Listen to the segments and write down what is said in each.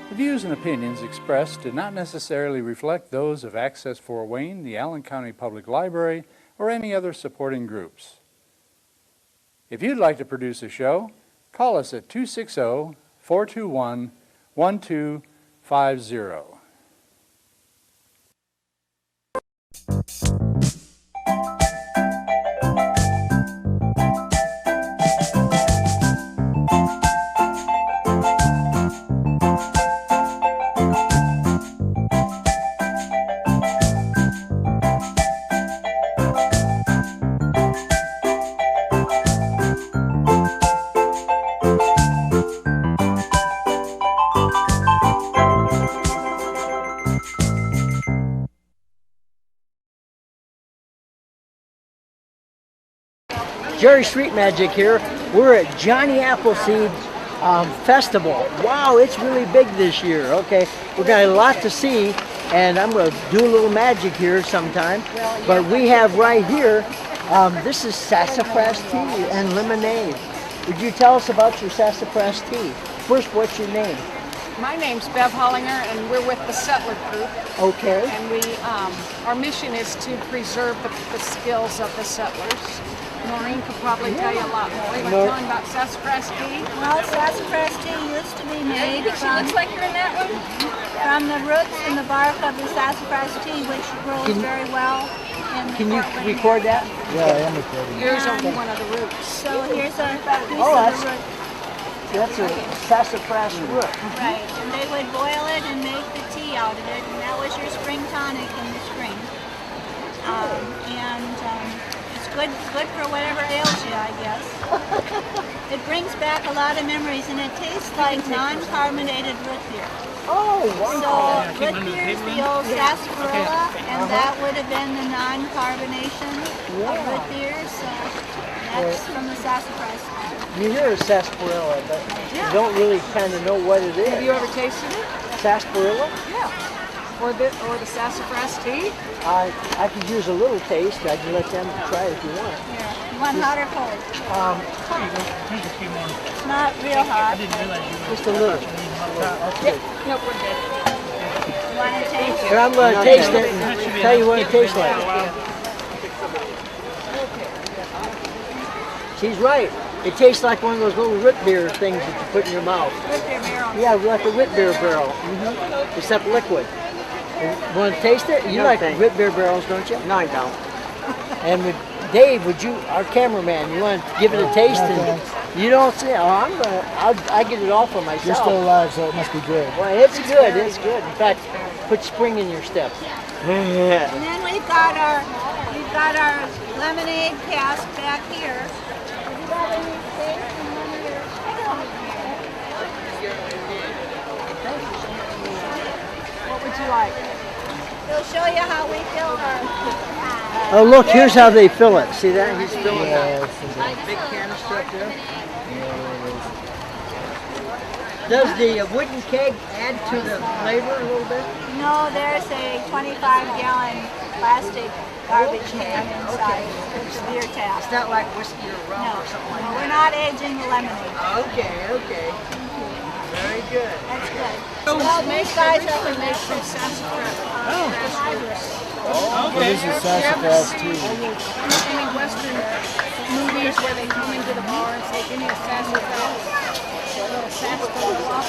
The views and opinions expressed do not necessarily reflect those of Access Fort Wayne, the Allen County Public Library, or any other supporting groups. If you'd like to produce a show, call us at 260-421-1250. Jerry Street Magic here. We're at Johnny Appleseed Festival. Wow, it's really big this year. Okay, we've got a lot to see, and I'm going to do a little magic here sometime. But we have right here, this is sassafras tea and lemonade. Would you tell us about your sassafras tea? First, what's your name? My name's Bev Hollinger, and we're with the Settler Group. Okay. And we, our mission is to preserve the skills of the settlers. Maureen could probably tell you a lot more. You want to tell them about sassafras tea? Well, sassafras tea used to be made She looks like you're in that one. from the roots and the bark of the sassafras tea, which grows very well in Can you Portland record that? Yeah, I am recording. Here's one of the roots. So here's a piece Oh, of the root. That's a sassafras root. Right, and they would boil it and make the tea out of it, and that was your spring tonic in the spring. It's good for whatever ails you, I guess. It brings back a lot of memories, and it tastes like non-carbonated root beer. Oh, wow. So root beer is the old sarsaparilla, and that would have been the non-carbonation of root beer. So that's from the sassafras. You hear a sarsaparilla, but you don't really kind of know what it is. Have you ever tasted it? Sarsaparilla? Yeah. Or the sassafras tea? I could use a little taste. I can let them try it if you want. Here, you want hot or cold? It's not real hot. Just a little. Nope, we're good. You want to taste it? And I'm going to taste it and tell you what it tastes like. She's right. It tastes like one of those little root beer things that you put in your mouth. Root beer barrel. Yeah, like a root beer barrel, except liquid. Want to taste it? You like root beer barrels, don't you? No, I don't. And Dave, would you, our cameraman, you want to give it a taste? And you don't say, I get it all for myself. You're still alive, so it must be good. Well, it's good. It's good. In fact, put spring in your step. And then we've got our lemonade cask back here. Have you got any steak and one of your? What would you like? We'll show you how we fill our. Oh, look, here's how they fill it. See that? He's filling Yeah, that it's big canister up there. yeah, Does the wooden keg add to the flavor a little bit? No, there's a 25-gallon plastic garbage can inside. It's beer tap. It's not like whiskey or rum No, or something like no, that. we're not aging the lemonade. Okay. Very good. That's good. Well, these guys are from Make some sassafras. What is this sassafras tea? Any Western movies where they come into the bar and say, give me a sassafras. A little sassafras.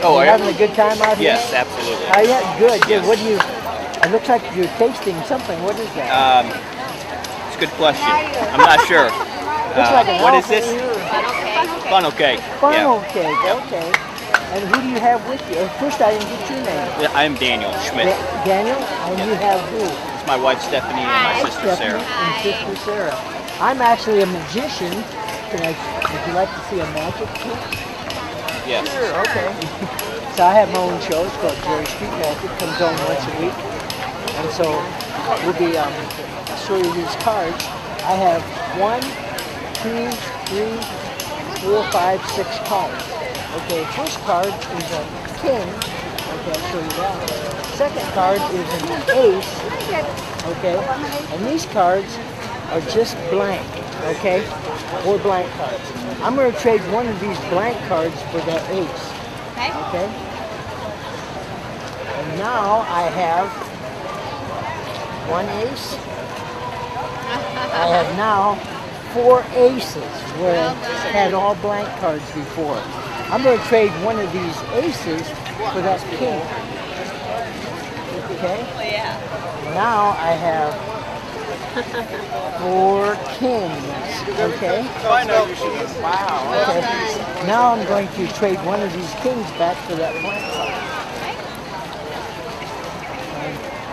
Oh, are you having a good time out here? Yes, absolutely. Are you? Good. Yes. What do you? It looks like you're tasting something. What is that? It's a good question. I'm not sure. Looks like an What is apple this? here. Funnel cake. Funnel cake. Okay. And who do you have with you? First, I didn't get your name. Yeah, I'm Daniel Schmidt. Daniel, and you have who? It's my wife Stephanie and my sister Stephanie Sarah. and sister Sarah. I'm actually a magician. Would you like to see a magic trick? Yes. Sure, okay. So I have my own show. It's called Jerry Street Magic. It comes on once a week. And so we'll be show you these cards. I have 1, 2, 3, 4, 5, 6 cards. Okay, first card is a king. Okay, I'll show you that. Second card is an ace. Okay, and these cards are just blank. Okay, 4 blank cards. I'm going to trade one of these blank cards for that ace. Okay. And now I have one ace. I have now 4 aces where I had all blank cards before. I'm going to trade one of these aces for that king. Okay? Now I have 4 kings. Okay? Wow. Okay. Now I'm going to trade one of these kings back for that blank card.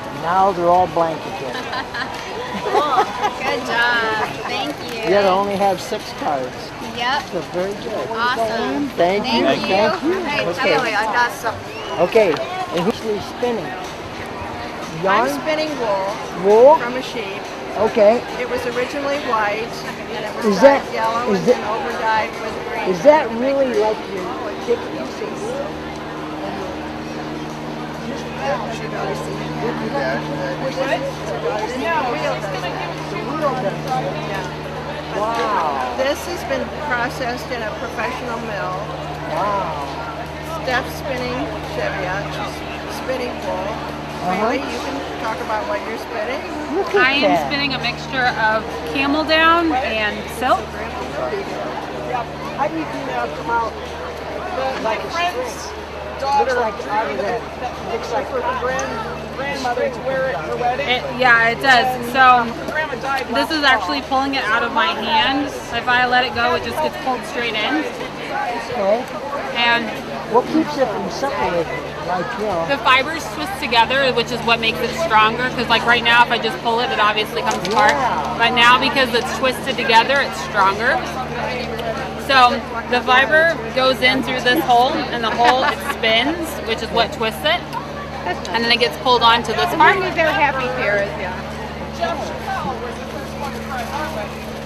And now they're all blank again. Cool. Good job. Thank you. Yet I only have 6 cards. Yep. So very good. Awesome. Thank you. Thank you. Thank you. Okay, Okay. I got some. Okay. And who's actually spinning? I'm Yarn? spinning wool Wool? from a sheep. Okay. It was originally white, and it was Is dyed that- yellow is and that- then overdyed with green. Is that really like your chicken? Wow. This has been processed in a professional mill. Wow. Steph's spinning Cheviot. She's spinning wool. Bailey, you can talk about what you're spinning. Look at I am that. spinning a mixture of camel down and silk. How do you do that come out like a string? Looks like out of that. Looks like Grandmother to wear it at her wedding. Yeah, it does. So Grandma died this is actually pulling it out of my hand. If I let it go, it just gets pulled straight in. okay. And What keeps it from separating? Like, you know. the fibers twist together, which is what makes it stronger. Because like right now, if I just pull it, it obviously comes apart. Yeah. But now because it's twisted together, it's stronger. So the fiber goes in through this hole, and the hole it spins, which is what twists it. And then it gets pulled onto this part. They're happy here, yeah.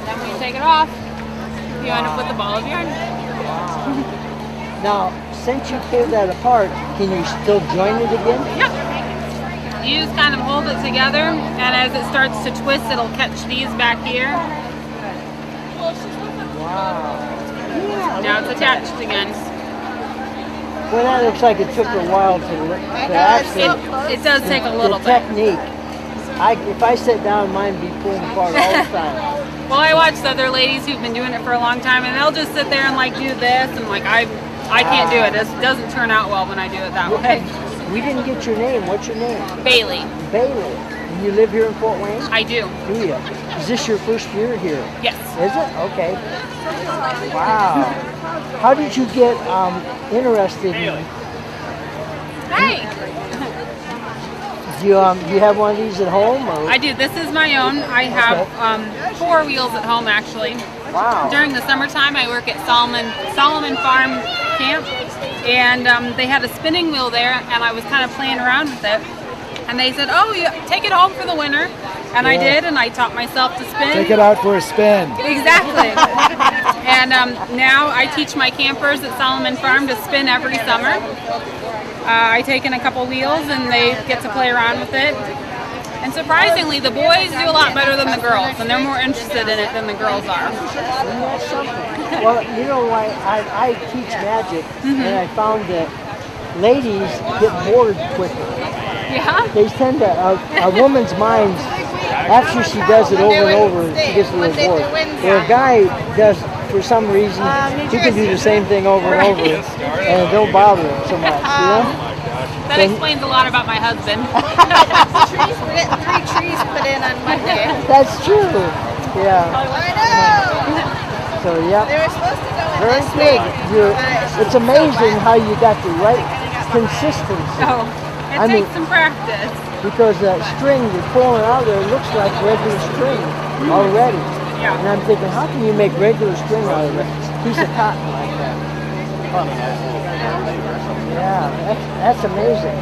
Then when you take it off, you end up with a ball of yarn. Now, since you pulled that apart, can you still join it again? Yep. You just kind of hold it together, and as it starts to twist, it'll catch these back here. Wow. Now it's attached again. Well, that looks like it took a while to actually. It does take a little the bit. technique. If I sit down, mine would be pulling apart all the time. Well, I watched other ladies who've been doing it for a long time, and they'll just sit there and like do this, and like I can't do it. It doesn't turn out well when I do it that way. We didn't get your name. What's your name? Bailey, Bailey. And you live here in Fort Wayne? I do. Do you? Is this your first year here? Yes. Is it? Okay. Wow. How did you get interested in? Hey, Do you have one of these at home? Or? I do. This is my own. I have 4 wheels at home actually. Wow. During the summertime, I work at Solomon Farm Camp, and they had a spinning wheel there, and I was kind of playing around with it. And they said, "Oh, you take it home for the winter," and I did, and I taught myself to spin. Take it out for a spin. Exactly. And now I teach my campers at Solomon Farm to spin every summer. I take in a couple wheels, and they get to play around with it. And surprisingly, the boys do a lot better than the girls, and they're more interested in it than the girls are. Isn't that something? Well, you know why I teach magic, and I found that ladies get bored quicker. Yeah? They tend to, a woman's mind, after she does it over and over, she gets a little bored. Where a guy does, for some reason, he can do the same thing over and over, and it don't bother him so much, you know? That explains a lot about my husband. We're getting 3 trees put in on Monday. That's true. Yeah. I know. So, yeah. They were supposed to go in Very this good. week. It's amazing how you got the right consistency. So it I mean- takes some practice. Because that string you're pulling out there looks like regular string already. Yeah. And I'm thinking, how can you make regular string out of a piece of cotton like that? Yeah, that's amazing.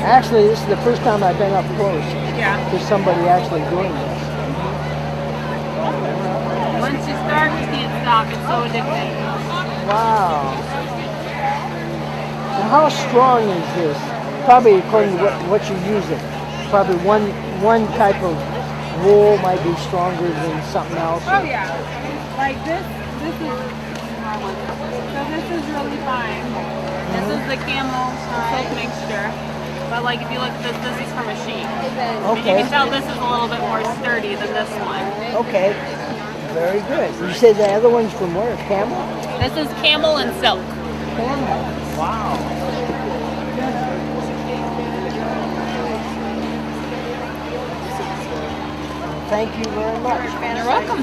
Actually, this is the first time I've been up close Yeah. to somebody actually doing this. Once you start, you can't stop. It's so addicting. Wow. And how strong is this? Probably according to what you're using. Probably one type of wool might be stronger than something else. Oh yeah. Like this is my one. So this is really fine. This is the camel silk mixture. But like if you look at this is from a sheep. But you Okay. can tell this is a little bit more sturdy than this one. Okay. Very good. You said the other one's from where? Camel? This is camel and silk. Camel. Wow. Thank you very much. You're welcome.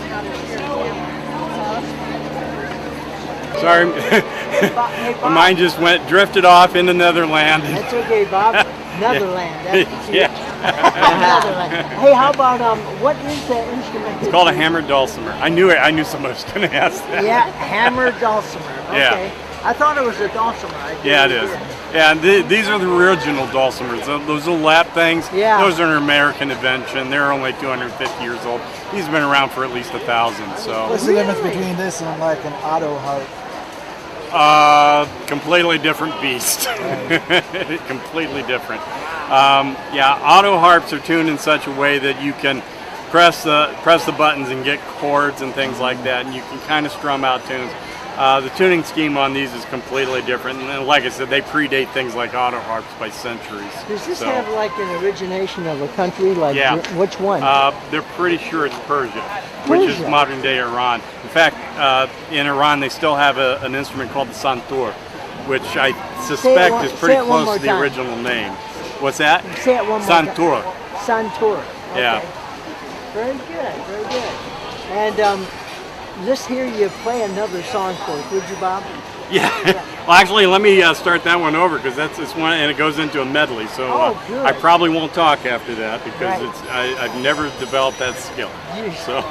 Sorry, Hey, Bob. my mind just drifted off into Netherland. That's okay, Bob. Netherland. That's Yeah, Netherland. Hey, how about what is that instrument? it's called a hammered dulcimer. I knew it. I knew somebody was going to ask that. Yeah, hammer dulcimer. Yeah. Okay. I thought it was a dulcimer. Yeah, it is. Yeah, and these are the original dulcimers. Those little lap things. Yeah. Those are an American invention. They're only 250 years old. These have been around for at least 1,000. So. What's the difference between this and like an auto harp? Completely different beast. Completely different. Yeah, auto harps are tuned in such a way that you can press the buttons and get chords and things like that, and you can kind of strum out tunes. The tuning scheme on these is completely different, and like I said, they predate things like auto harps by centuries. Does this So, have like an origination of a country? Like Yeah. which one? they're pretty sure it's Persia, which is Persia. modern day Iran. In fact, in Iran they still have an instrument called the santur, which I suspect is say pretty it one close more to the time. original name. What's that? Say it one more time. Santur. Santur. Okay. Yeah. Very good, very good. And let's hear you play another song for us, would you, Bob? Yeah. Well, actually, let me start that one over because it's one, and it goes into a medley. So Oh, good. I probably won't talk after that because Right. I've never developed that skill. So.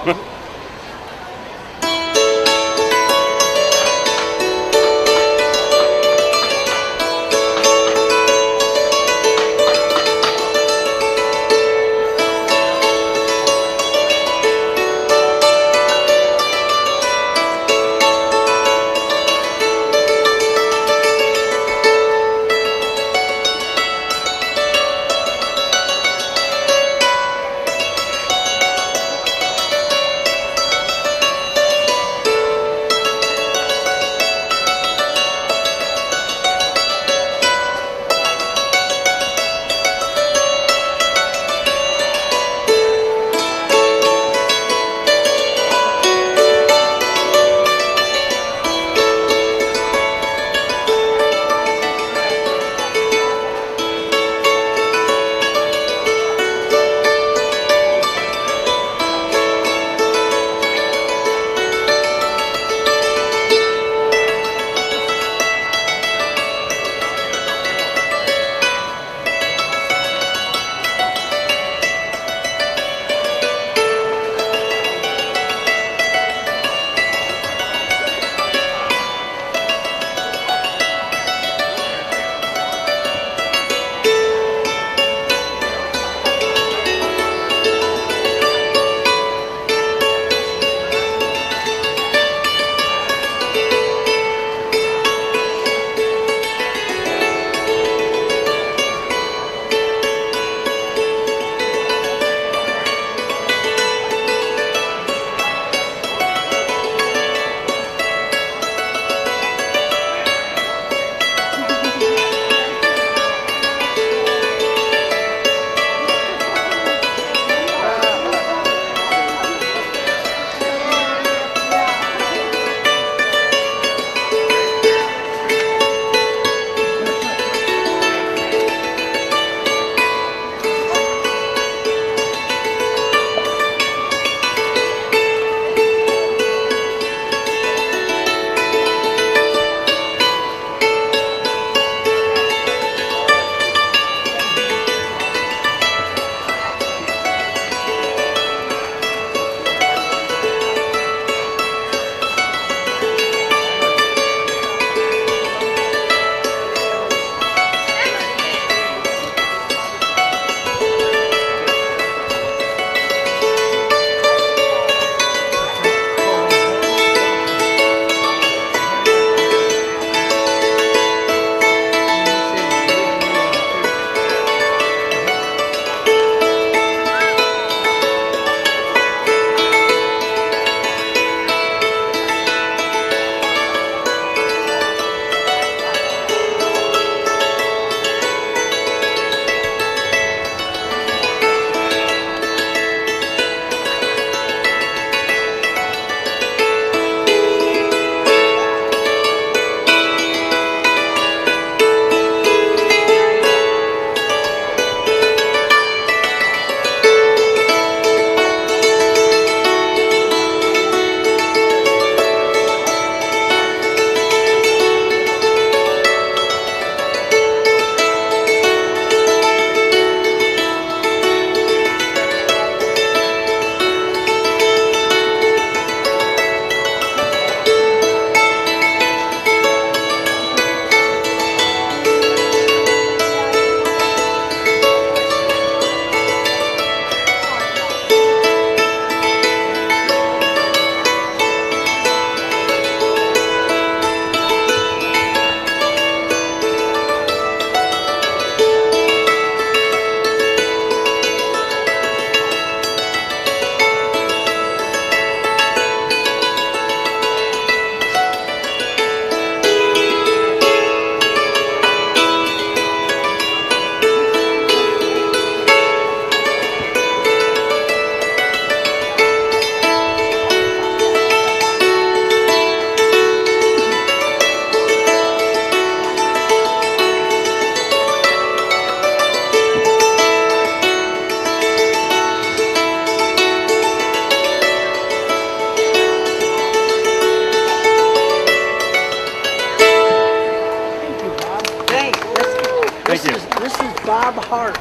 Thank you. This is Bob Hart.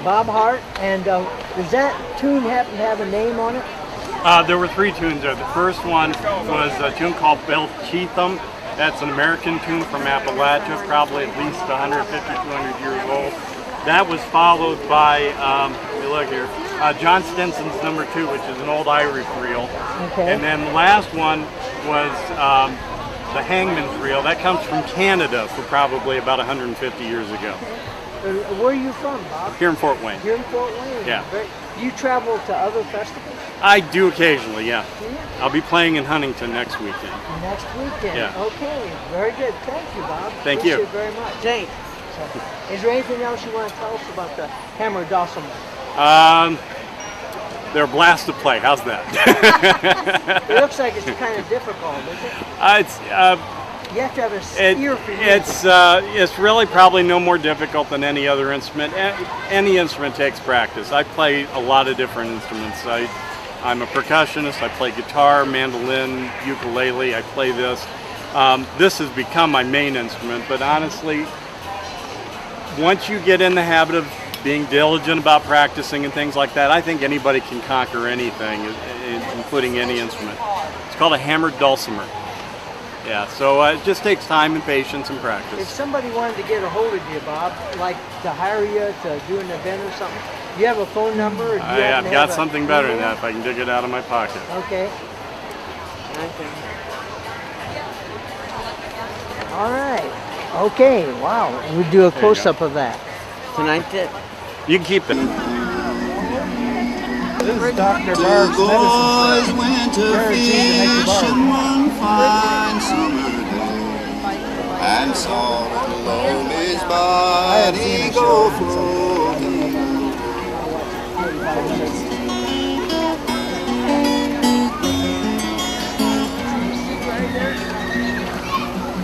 Bob Hart, and does that tune happen to have a name on it? There were 3 tunes there. The first one was a tune called Belt Cheatham. That's an American tune from Appalachia, probably at least 150, 200 years old. That was followed by, you look here, John Stinson's number 2, which is an old Irish reel. Okay. And then the last one was the Hangman's reel. That comes from Canada for probably about 150 years ago. Where are you from, Bob? Here in Fort Wayne. Here in Fort Wayne. Yeah. Do you travel to other festivals? I do occasionally, yeah. Yeah. I'll be playing in Huntington next weekend. Next weekend. Yeah. Okay. Very good. Thank you, Bob. Thank you. Appreciate it very much. Jane. So, is there anything else you want to tell us about the hammer dulcimer? They're a blast to play. How's that? It looks like it's kind of difficult, isn't it? You have to have a ear for music. It's really probably no more difficult than any other instrument. Any instrument takes practice. I play a lot of different instruments. I'm a percussionist. I play guitar, mandolin, ukulele. I play this. This has become my main instrument, but honestly, once you get in the habit of being diligent about practicing and things like that, I think anybody can conquer anything, including any instrument. It's called a hammered dulcimer. Yeah, so it just takes time and patience and practice. If somebody wanted to get a hold of you, Bob, like to hire you to do an event or something, do you have a phone number? Or do you I've got something better than that if I can dig it out of my pocket. Okay. All right. Okay, wow. We'll do a close-up of that. Tonight's it. You can keep it. This is Dr. Barb's medicine. Guaranteed to make you barf. Fine summer day, and saw alone his body go floating.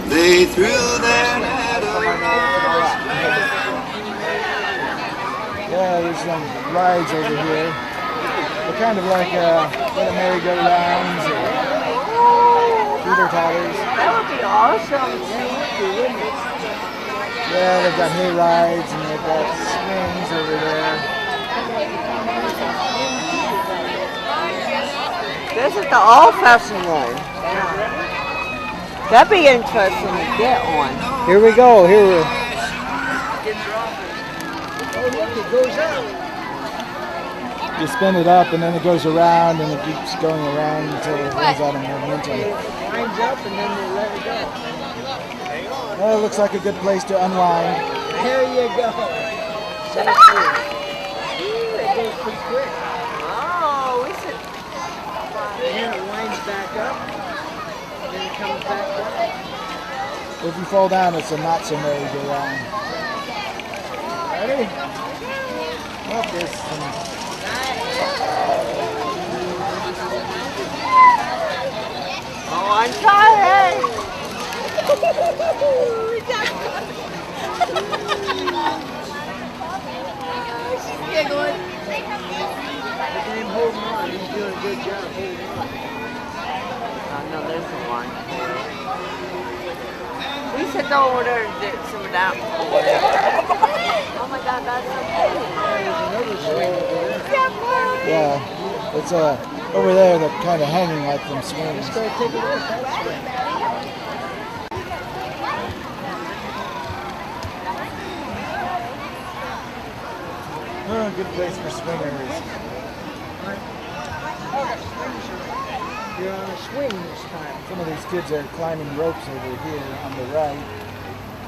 They threw their net around. Yeah, there's some rides over here. They're kind of like little merry-go-rounds or teeter-totters. That would be awesome. Yeah, they've got hay rides and they've got swings over there. This is the All Festival. That'd be interesting to get on. Here we go. Here we go. Oh, look, it goes up. You spin it up and then it goes around and it keeps going around until it runs out of momentum. It winds up and then they let it go. Well, it looks like a good place to unwind. There you go. So cool. It goes pretty quick. Oh, we should. And then it winds back up. And then it comes back up. If you fall down, it's a not so merry-go-round. Ready? Well, there's some... Oh, I'm tired. She's giggling. Look at him holding on. He's doing a good job holding on. Oh, no, there's the one. We should go over there and get some of that. Oh my God, that's so cool. There's another swing over there. Yeah, it's over there they're kind of hanging like them swings. Let's go take a look at that swing. Oh, good place for swingers. You're on a swing this time. Some of these kids are climbing ropes over here on the right.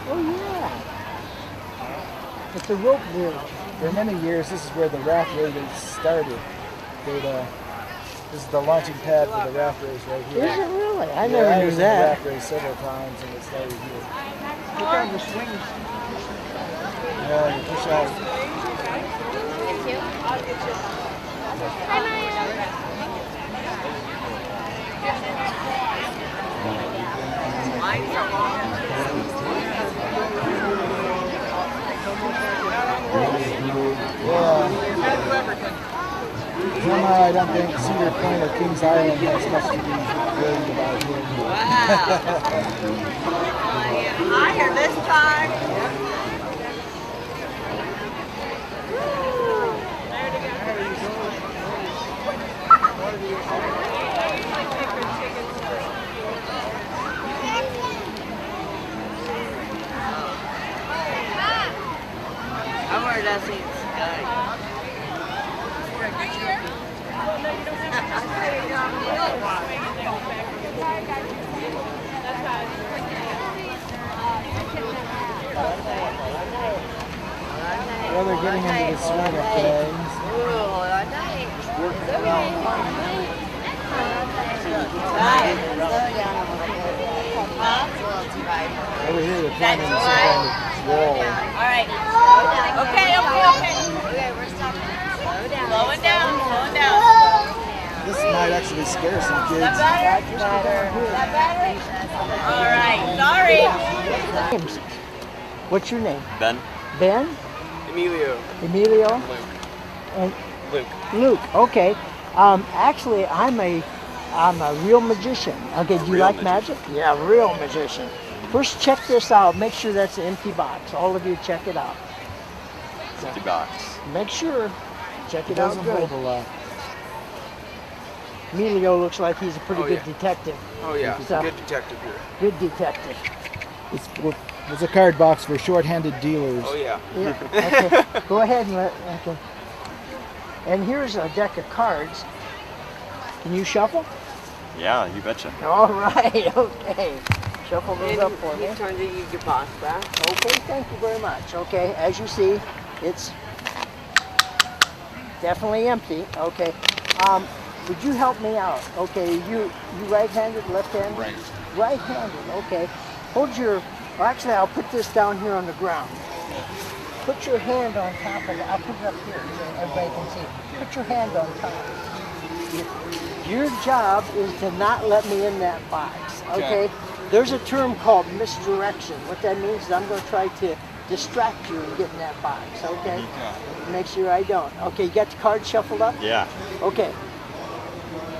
Oh yeah. It's a rope bridge. For many years, this is where the raft race started. This is the launching pad for the raft race right here. Is it really? I Yeah, never I knew was in the that. raft race several times and it started here. Look on the swings. Yeah, you push out. Mine's a long. Yeah. Somehow I don't think Cedar Point or Kings Island has much to be worried about here. Wow. Higher this time. iridescent sky. Well, they're getting into the swing of things. Over here, they're climbing some kind of wall. Alright. Okay. Okay, we're stopping. Slowing down. This might actually scare some kids. Alright, sorry. Names. What's your name? Ben. Ben? Emilio. Emilio? Luke. And Luke. Luke, okay. Actually, I'm a real magician. Okay, do you Real like magic? Yeah, real magician. First, check this out. Make sure that's an empty box. All of you, check it out. Empty box. Make sure. Check It it out doesn't good. hold a lot. Emilio looks like he's a pretty good detective. Oh yeah, So- good detective here. Good detective. It's a card box for short-handed dealers. Oh yeah. Yeah. Okay. Go ahead and let. Okay. And here's a deck of cards. Can you shuffle? Yeah, you betcha. All right. Okay. Shuffle those up for me. Turn your box back. Okay. Thank you very much. Okay. As you see, it's definitely empty. Okay. Would you help me out? Okay. You right-handed, left-handed? Right. Right-handed. Okay. Hold your. Well, actually, I'll put this down here on the ground. Put your hand on top of it. I'll put it up here so everybody can see. Put your hand on top. Your job is to not let me in that box, okay? There's a term called misdirection. What that means is I'm going to try to distract you and get in that box, okay? Make sure I don't. Okay, you got the card shuffled up? Yeah. Okay.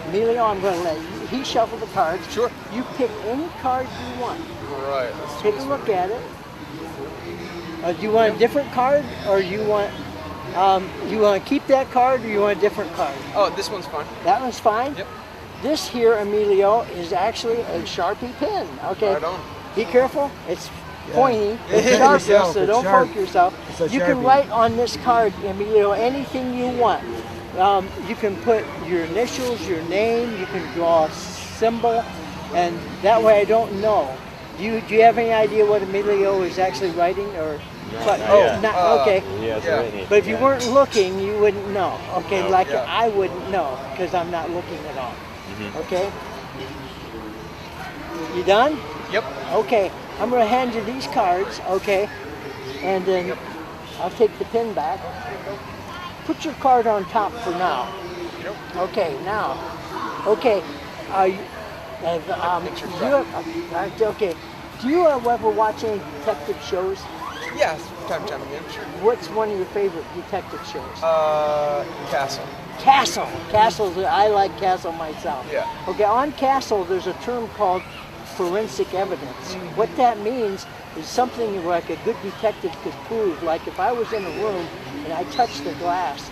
Emilio, I'm going to let you. He shuffle the cards. Sure. You pick any card you want. Right. Take a look at it. Do you want a different card, or you want to keep that card, or you want a different card? Oh, this one's fine. That one's fine. Yep. This here, Emilio, is actually a Sharpie pen. Okay. Right on. Be careful. It's pointy. It's Poke sharp, yourself. so It's don't sharp. poke yourself. It's a You can Sharpie. write on this card, Emilio, anything you want. You can put your initials, your name. You can draw a symbol, and that way I don't know. Do you have any idea what Emilio is actually writing, or? Okay. He hasn't written anything But if you yet. weren't looking, you wouldn't know. Okay, No. like Yeah. I wouldn't know because I'm not looking at all. Okay. You done? Yep. Okay. I'm gonna hand you these cards. Okay. And then I'll take the pin back. Put your card on top for now. Okay. Now. Okay. Okay. Do you ever watch any detective shows? Yes, time again. Sure. What's one of your favorite detective shows? Castle. Castle. I like Castle myself. Yeah. Okay, on Castle, there's a term called forensic evidence. What that means is something like a good detective could prove. Like if I was in a room and I touched the glass,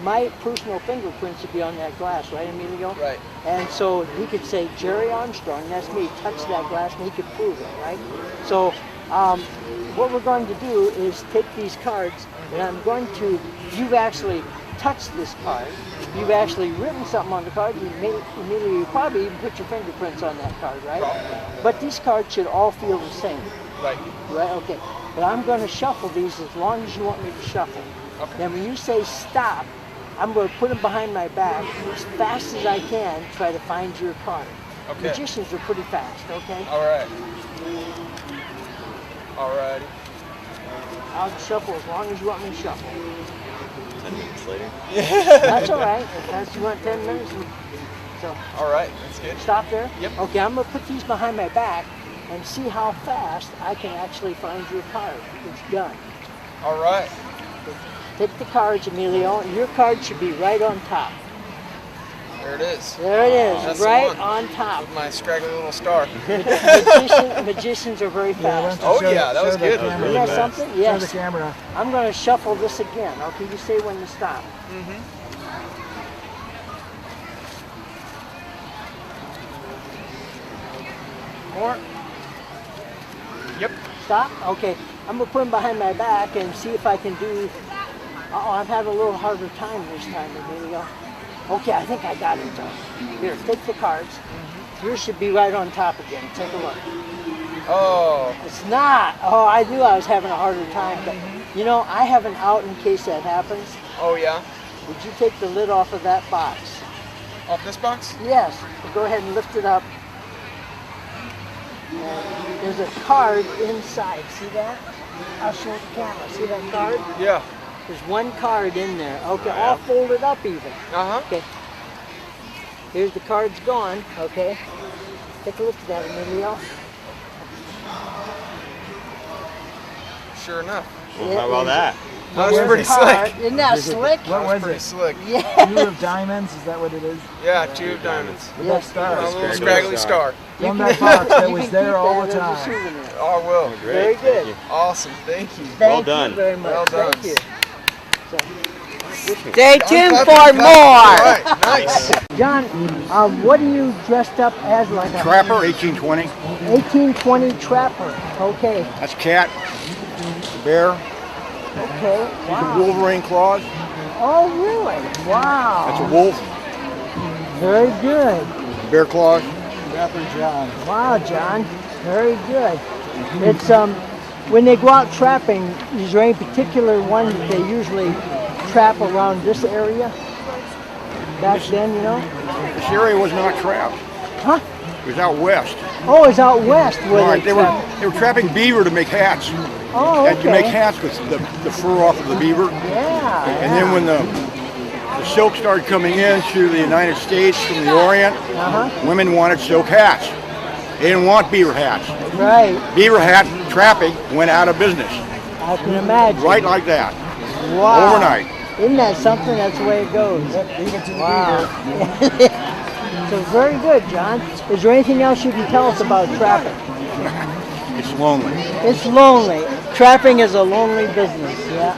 my personal fingerprints would be on that glass, right, Emilio? Right. And so he could say, Jerry Armstrong, that's me, touched that glass, and he could prove it, right? So what we're going to do is take these cards, and I'm going to, you've actually touched this card, you've actually written something on the card, and Emilio, you probably even put your fingerprints on that card, right? But these cards should all feel the same. Right. Right, okay. But I'm going to shuffle these as long as you want me to shuffle. Okay. Then when you say stop, I'm going to put them behind my back as fast as I can, try to find your card. Okay. Magicians are pretty fast, okay? All right. Alrighty. I'll shuffle as long as you want me to shuffle. 10 minutes later. That's all right. If that's you want 10 minutes. So. All right. That's good. Stop there? Yep. Okay, I'm going to put these behind my back and see how fast I can actually find your card. It's done. All right. Take the cards, Emilio. Your card should be right on top. There it is. There it is, That's the right one. on top. With my scraggly little star. Magicians are very fast. Oh yeah, that was good. Isn't that something? Yes. Show the camera. I'm going to shuffle this again. Okay, you say when to stop. More. Yep. Stop. Okay. I'm going to put them behind my back and see if I can do Oh, I'm having a little harder time this time, Emilio. Okay, I think I got it though. Here, take the cards. Yours should be right on top again. Take a look. Oh. It's not. Oh, I knew I was having a harder time, but you know, I have an out in case that happens. Oh, yeah? Would you take the lid off of that box? Off this box? Yes. Go ahead and lift it up. And there's a card inside. See that? I'll show the camera. See that card? Yeah. There's one card in there. Okay, all folded up even. Uh-huh. Okay. Here's the cards gone. Okay. Take a look at that, Emilio. Sure enough. Well, how about that? That was pretty slick. Isn't that slick? What was Pretty it? slick. Yeah. Two of diamonds, is that what it is? Yeah, 2 of diamonds. With Yes. that star. A little scraggly star. From that box that You was can there keep all that the as a time. souvenir. Oh, I will. Very good. Awesome. Thank you. Thank done. you very much. Well done. Thank you. Stay tuned for more. All right. Nice. John, what are you dressed up as? Like a Trapper, 1820. 1820 trapper. Okay. That's cat. Bear. Okay. These are Wow. Wolverine claws. Oh, really? Wow. That's a wolf. Very good. Bear claws. Trapper John. Wow, John. Very good. It's when they go out trapping, is there any particular one that they usually trap around this area? Back then, you know? This area was not trapped. Huh? It was out west. Oh, it's out west where Right, they they were trapping beaver to make hats. Oh, And you make okay. hats with the fur off of the beaver. Yeah. And then when the silk started coming in to the United States from the Orient, women wanted silk hats. They didn't want beaver hats. Right. Beaver hat trapping went out of business. I can imagine. Right like that. Wow. Overnight. Isn't that something? That's the way it goes. Leave it to the Wow. So very good, John. Is there anything else you can tell us about trapping? It's lonely. It's lonely. Trapping is a lonely business. Yeah.